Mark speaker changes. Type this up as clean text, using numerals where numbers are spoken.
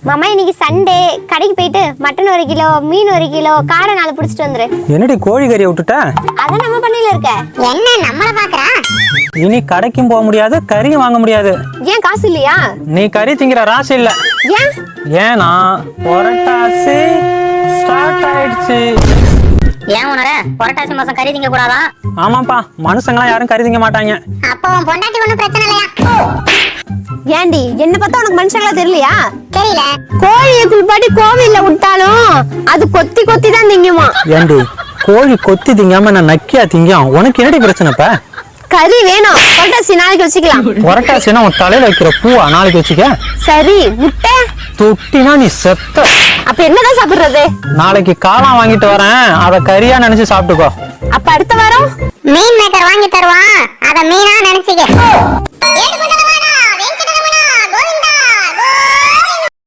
Speaker 1: மாமா இன்னைக்கு சண்டே, கடைக்கு போயிட்டு மட்டன் 1 கிலோ, மீன் 1 கிலோ, காடை 4 பிடிச்சிட்டு வந்துரு.
Speaker 2: என்னடி கோழி கறியை விட்டுட்ட?
Speaker 1: அதான் நம்ம பண்ணையில இருக்க.
Speaker 3: என்ன நம்மள பாக்குறா?
Speaker 2: இனி கடைக்கும் போக முடியாது, கறியும் வாங்க முடியாது.
Speaker 1: ஏன் காசு இல்லையா?
Speaker 2: நீ கறி திங்கிற ராசி இல்ல.
Speaker 1: ஏன்?
Speaker 2: ஏன்னா புரட்டாசி ஸ்டார்ட் ஆயிடுச்சு.
Speaker 3: ஏன் உணர புரட்டாசி மாசம் கறி திங்க கூடாதா?
Speaker 2: ஆமாப்பா, மனுஷங்களாம் யாரும் கறி திங்க மாட்டாங்க.
Speaker 3: அப்போ உன் பொண்டாட்டி ஒண்ணும் பிரச்சனை இல்லையா?
Speaker 1: ஏண்டி என்ன பார்த்தா உனக்கு மனுஷங்களா தெரியலையா?
Speaker 3: தெரியல.
Speaker 1: கோழியை குளிப்பாட்டி கோவில்ல விட்டாலும் அது கொத்தி கொத்தி தான் திங்குமா.
Speaker 2: ஏண்டி கோழி கொத்தி திங்காம நான் நக்கியா திங்கும்? உனக்கு என்னடி பிரச்சனைப்பா?
Speaker 1: கறி வேணும். புரட்டாசி நாளைக்கு வச்சுக்கலாம்.
Speaker 2: புரட்டாசினா உன் தலையில வைக்கிற பூவா நாளைக்கு வச்சுக்க.
Speaker 1: சரி, முட்டை
Speaker 2: தொட்டினா நீ செத்த.
Speaker 1: அப்ப என்னதான் சாப்பிடுறது?
Speaker 2: நாளைக்கு காளான் வாங்கிட்டு வரேன், அத கறியா நினைச்சு சாப்பிட்டுக்கோ.
Speaker 1: அப்ப அடுத்த வாரம்
Speaker 3: மீன் மேக்கர் வாங்கி தருவான், அத மீனா நினைச்சுக்க.